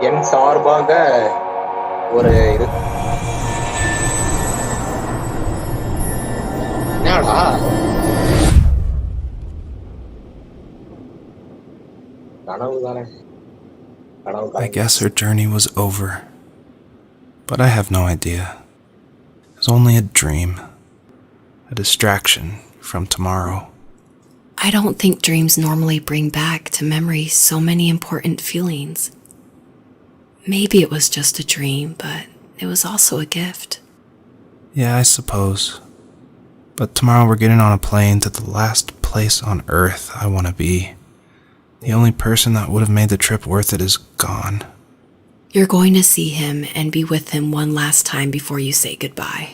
என் சார்பாக ஒரு இது என்னடா கனவு தானே I guess her journey was over. but I have no idea. It was only a dream, a distraction from tomorrow. I don't think dreams normally bring back to memory so many important feelings. Maybe it was just a dream, but it was also a gift. Yeah, I suppose. But tomorrow we're getting on a plane to the last place on Earth I want to be. The only person that would have made the trip worth it is gone. You're going to see him and be with him one last time before you say goodbye.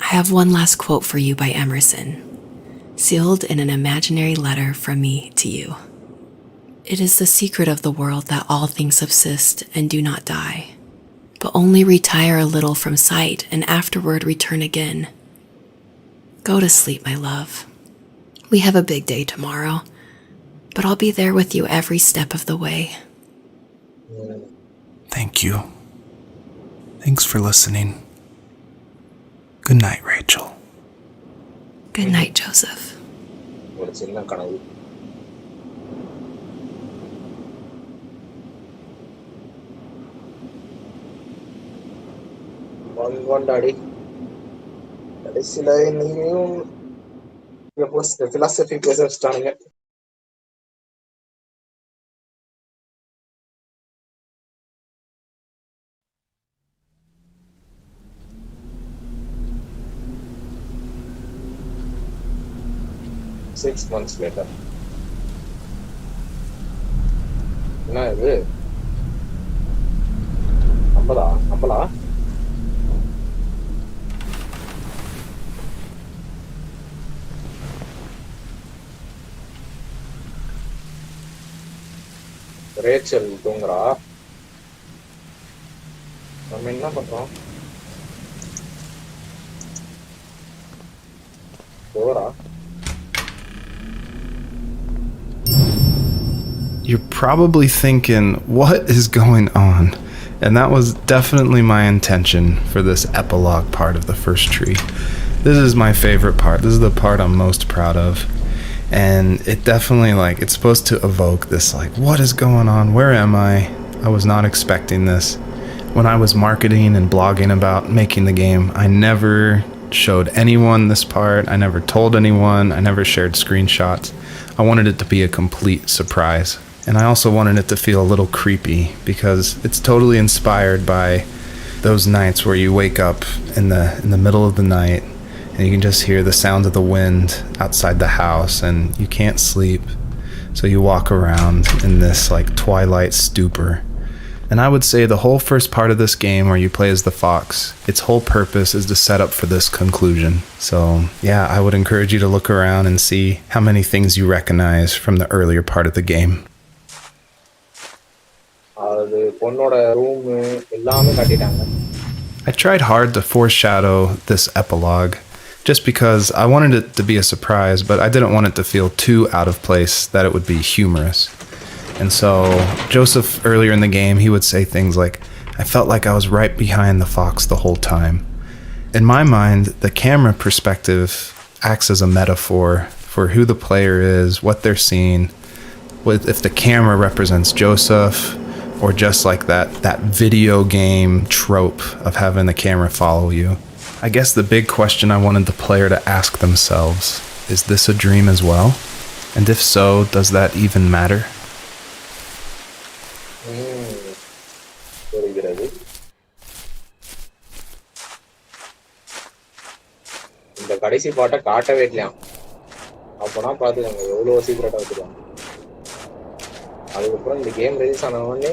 I have one last quote for you by Emerson, sealed in an imaginary letter from me to you. It is the secret of the world that all things subsist and do not die, but only retire a little from sight and afterward return again. Go to sleep, my love. We have a big day tomorrow, but I'll be there with you every step of the way. Thank you. Thanks for listening. Good night, Rachel. Good night, Joseph. ஒரு சின்ன கனவு. கொண்டாடி கடைசியில நீயும் philosophy பேச வச்சுட்டானுங்க. Six months later. என்ன இது? நம்பலா? Rachel தூங்குறா. நம்ம என்ன பண்றோம்? போறா. You're probably thinking, what is going on? And that was definitely my intention for this epilogue part of the first tree. This is my favorite part. This is the part I'm most proud of. And it definitely, it's supposed to evoke this, what is going on? Where am I? I was not expecting this. When I was marketing and blogging about making the game, I never showed anyone this part. I never told anyone. I never shared screenshots. I wanted it to be a complete surprise. And I also wanted it to feel a little creepy because it's totally inspired by those nights where you wake up in the middle of the night and you can just hear the sound of the wind outside the house and you can't sleep. So you walk around in this twilight stupor. And I would say the whole first part of this game where you play as the fox, its whole purpose is to set up for this conclusion. So yeah, I would encourage you to look around and see how many things you recognize from the earlier part of the game. I tried hard to foreshadow this epilogue just because I wanted it to be a surprise, but I didn't want it to feel too out of place that it would be humorous. And so Joseph, earlier in the game, he would say things like, I felt like I was right behind the fox the whole time. In my mind, the camera perspective acts as a metaphor for who the player is, what they're seeing, if the camera represents Joseph, or just like that video game trope of having the camera follow you. I guess the big question I wanted the player to ask themselves, is this a dream as well? And if so, does that even matter? இந்த கடைசி பாட்டை காட்டவே இல்லையாம். அப்போனா பார்த்துக்கோங்க எவ்வளோ சீக்கிரட்டாக வச்சுருவாங்க. அதுக்கப்புறம் இந்த கேம் ரிலீஸ் ஆன உடனே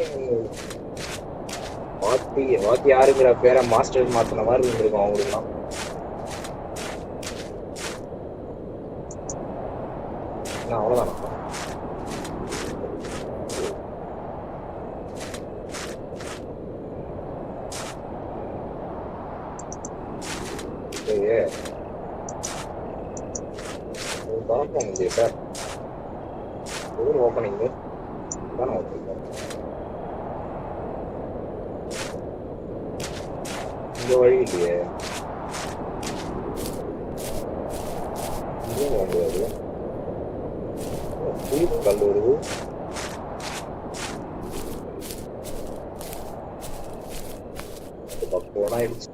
வாத்தி யாருங்கிற பேரை மாஸ்டர் மாற்றின மாதிரி இருந்திருக்கும் அவங்களுக்குலாம். அவ்வளோதானா? பார்ப்போம் சார் ஒரு ஓப்பனிங்கு தானே ஓப்பனிங் இந்த வழி இல்லையே, இங்கே போக முடியாது. கல் வருது. போனாயிடுச்சு.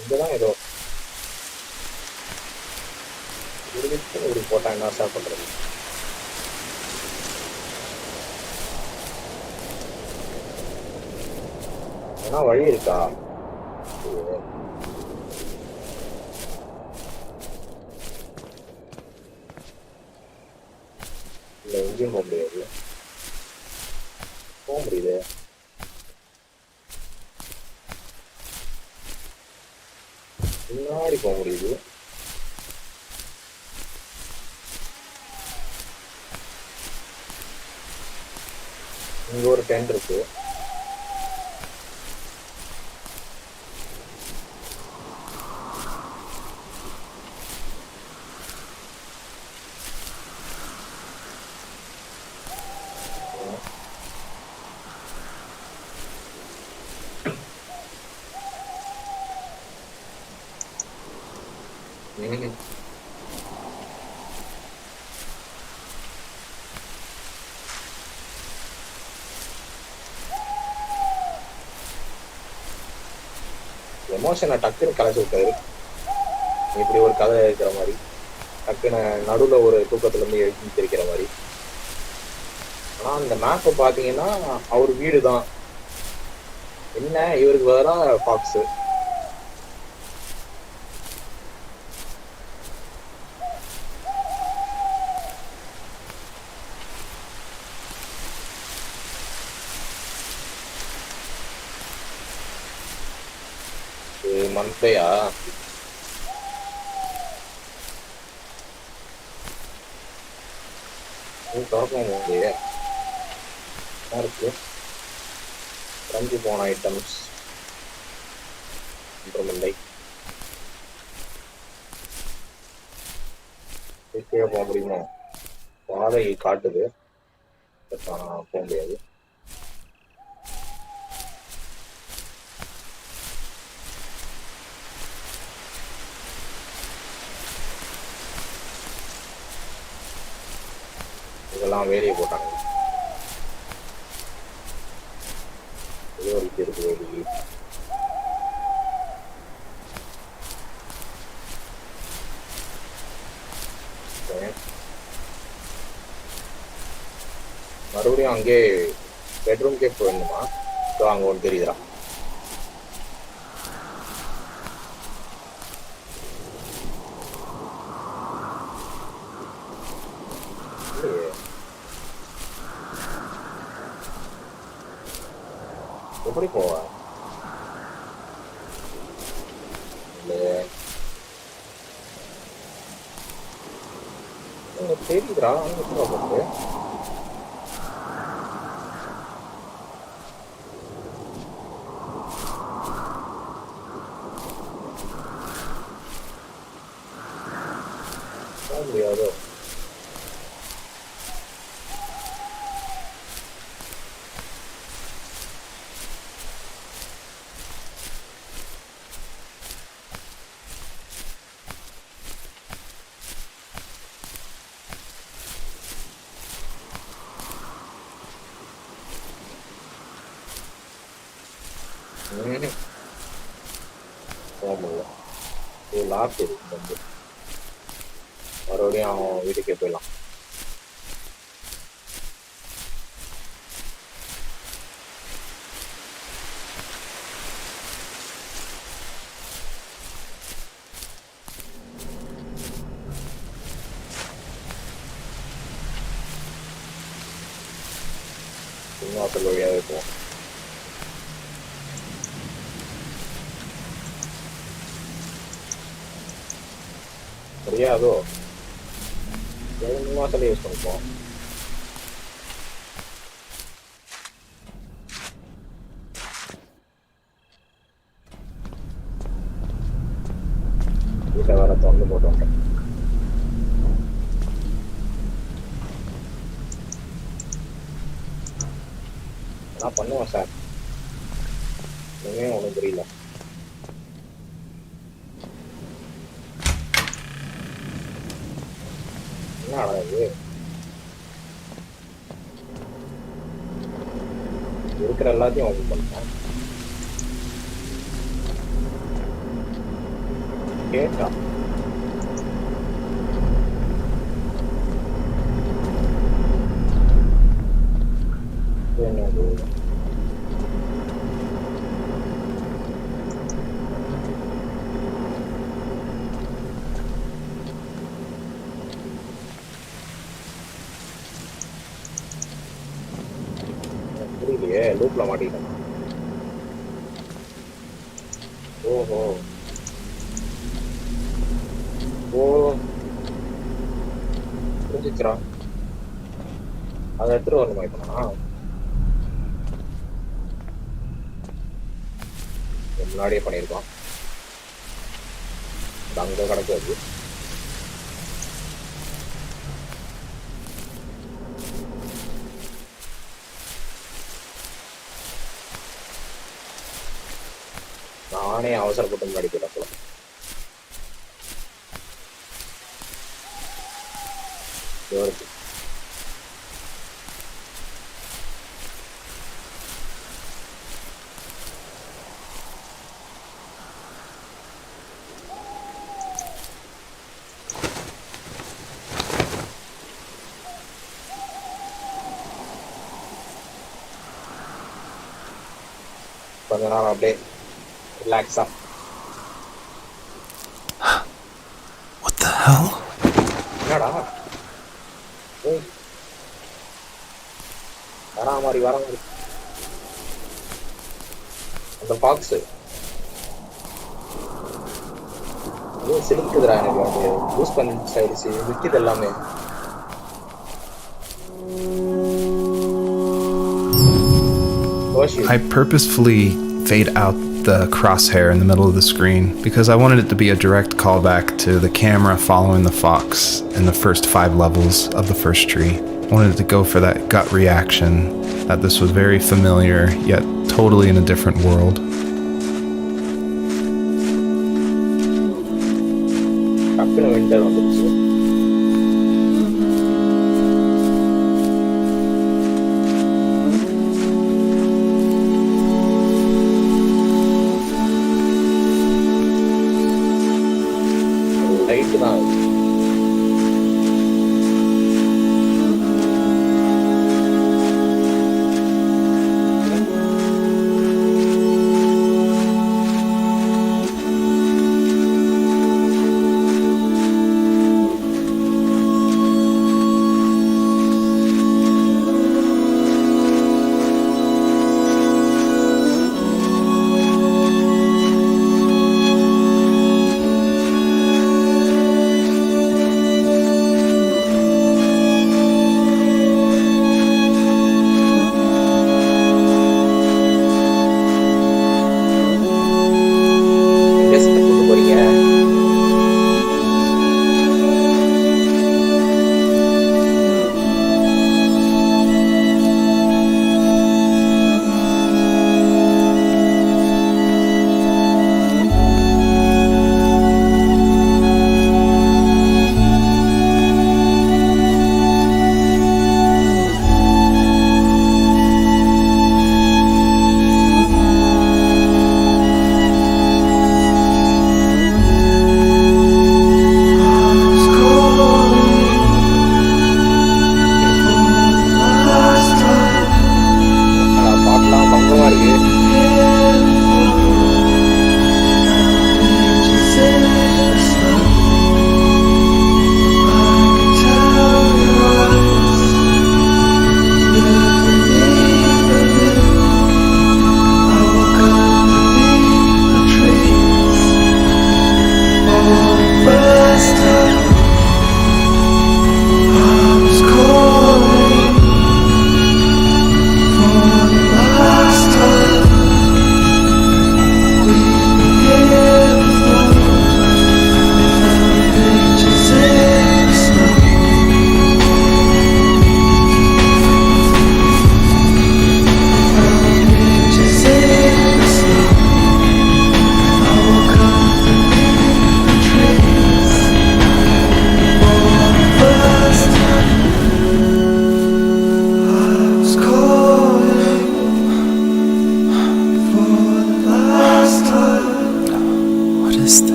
இங்கதான் ஏதோ இப்படி போட்டா என்ன சார் பண்றது? ஏன்னா வழி இருக்கா? இல்ல எங்கேயும் போக முடியாது. போக முடியுது. முன்னாடி போக முடியுது. இங்க ஒரு டென்ட் இருக்கு. எமோஷனை டக்குன்னு கலைச்சு விட்டாரு. இப்படி ஒரு கதை இருக்கிற மாதிரி டக்குன்னு நடுவில் ஒரு தூக்கத்துல இருந்து எழுதி தெரிக்கிற மாதிரி. ஆனா அந்த மேப்பை பாத்தீங்கன்னா அவர் வீடு தான். என்ன இவருக்கு பதிலாக ஃபாக்ஸ். மந்தையா திறக்க முடியல. இருக்கு கஞ்சி போன ஐட்டம்ஸ் ஒன்றுமில்லை. கீழே போக முடியுமா? பாதை காட்டுது, போக முடியாது. இதெல்லாம் வேலையை போட்டாங்க. ஏதோ ஒரு இருக்கு வேலி. மறுபடியும் அங்கே பெட்ரூம்கே போயிடணுமா? ஸோ அங்கே ஒன்று தெரியுதா? எப்படி போவா? தெரியுதுரா போட்டு முடியாதோ? லாஸ்ட் இருக்கு வந்து மறுபடியும் அவன் வீட்டுக்கே போயிடலாம். இன்னொருத்தர் வழியாக இருக்கும். முடியாதோ? மாசத்துல யூஸ் பண்ணிப்போம். கேட்டை வேற திறந்து போட்டு வந்துட்டேன். என்ன பண்ணுவோம் சார், இனிமே ஒன்றும் புரியல. என்ன நடக்குது? இருக்கிற எல்லாத்தையும் ஓப்பன் பண்ணிட்டேன். கேட்டா என்னது? புரியலையே, லூப்ல மாட்டிக்கிட்டேன். ஓஹோ, ஓ புரிஞ்சிச்சுரா. அதை எடுத்துட்டு வரணுமா இப்பனா? முன்னாடியே பண்ணியிருக்கோம். அங்க கிடக்கு. நானே அவசரப்பட்டு முன்னாடி போயிட்டேன். கொஞ்ச நேரம் அப்படியே ரிலாக்ஸா. What the hell? என்னடா வரா மாதிரி அந்த பாக்ஸ் சிரிக்குதுடா. எனக்கு அது யூஸ் பண்ணிடுச்சு, விற்கிது எல்லாமே. I purposefully fade out the crosshair in the middle of the screen because I wanted it to be a direct callback to the camera following the fox in the first 5 levels of the first tree. I wanted it to go for that gut reaction that this was very familiar yet totally in a different world.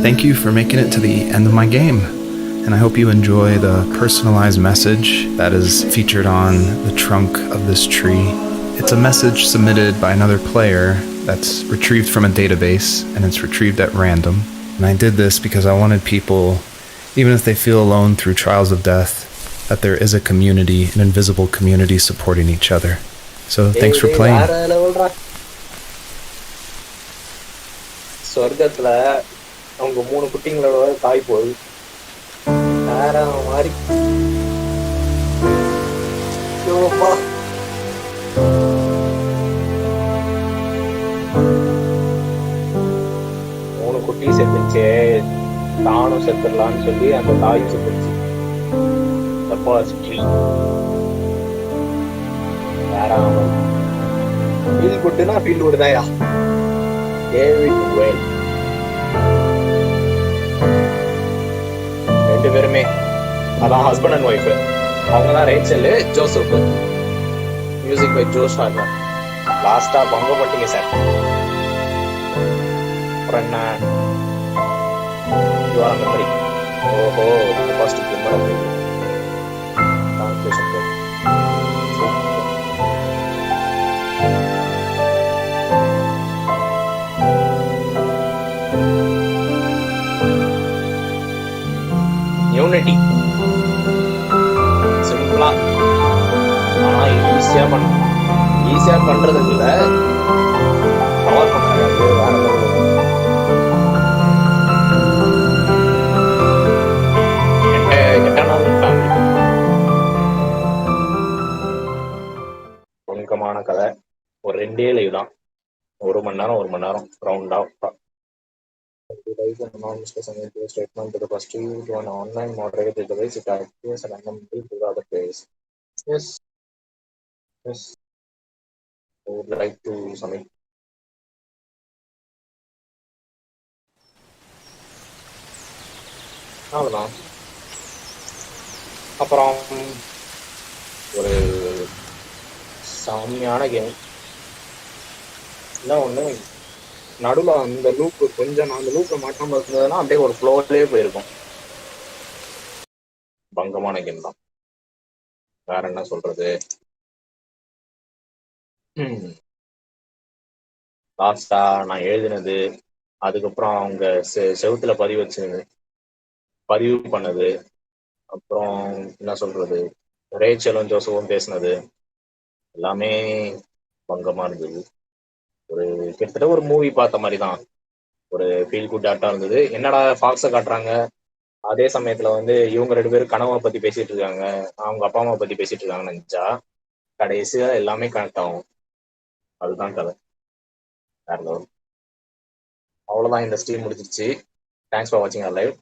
thank you for making it to the end of my game. And I hope you enjoy the personalized message that is featured on the trunk of this tree. It's a message submitted by another player that's retrieved from a database, and it's retrieved at random. And I did this because I wanted people, even if they feel alone through trials of death, that there is a community, an invisible community supporting each other. So thanks for playing. சொர்க்கத்துல அவங்க 3 குட்டிங்களோட தாய் போய் வேற மாதிரி மூணு குட்டி செத்துச்சு, தானும் செத்துடலான்னு சொல்லி அந்த தாயும் செத்துச்சு. வேற ஃபீல் குட்டுனா ஃபீல் குட்டுதாயா. ரெண்டு பேருமே அதான் ஹஸ்பண்ட் அண்ட் ஒய்ஃப். அவங்கதான் ரேச்சல், ஜோசப். மியூசிக் பை ஜோஷ் ஹார்னர். லாஸ்டா பங்க பட்டிங்க சார். அப்புறம் என்ன மெமரி. ஓஹோ, ஃபர்ஸ்ட் யூனிட்டி சிம்பிளா, ஆனா ஈஸியா பண்றதுக்கு இல்ல, பவர் பண்றது வேற நுணுக்கமான கதை. ஒரு 2 லைவ் தான், 1 மணி நேரம் ரவுண்டா. Statement to the positive to an online moderated database, it appears randomly to the other page. Yes. I would like to submit. அவ்வளோதான். அப்புறம் ஒரு செம்மையான கேம். என்ன ஒன்று, நடுவில் அந்த லூப்பு கொஞ்சம், நான் அந்த லூப்பை மாட்டாம இருந்ததுன்னா அப்படியே ஒரு ஃப்ளோர்லேயே போயிருக்கும். பங்கமான கேம் தான், வேற என்ன சொல்றது. லாஸ்டா நான் எழுதினது, அதுக்கப்புறம் அவங்க செவுத்துல பதிவு பண்ணது, அப்புறம் என்ன சொல்றது, ரேச்சலும் ஜோசவும் பேசினது எல்லாமே பங்கமா இருந்தது. ஒரு கிட்டத்தட்ட ஒரு மூவி பார்த்த மாதிரி தான், ஒரு ஃபீல் குட் ஆட்டா இருந்தது. என்னடா ஃபாக்ஸை காட்டுறாங்க, அதே சமயத்துல இவங்க 2 பேரும் கனவை பத்தி பேசிட்டு இருக்காங்க, அவங்க அப்பா அம்மா பத்தி பேசிட்டு இருக்காங்கன்னு நினைச்சா கடைசியா எல்லாமே கனெக்ட் ஆகும். அதுதான் கதை. அவ்வளவுதான், இந்த ஸ்ட்ரீம் முடிஞ்சிருச்சு. தேங்க்ஸ் ஃபார் வாட்சிங் அவர் லைவ்.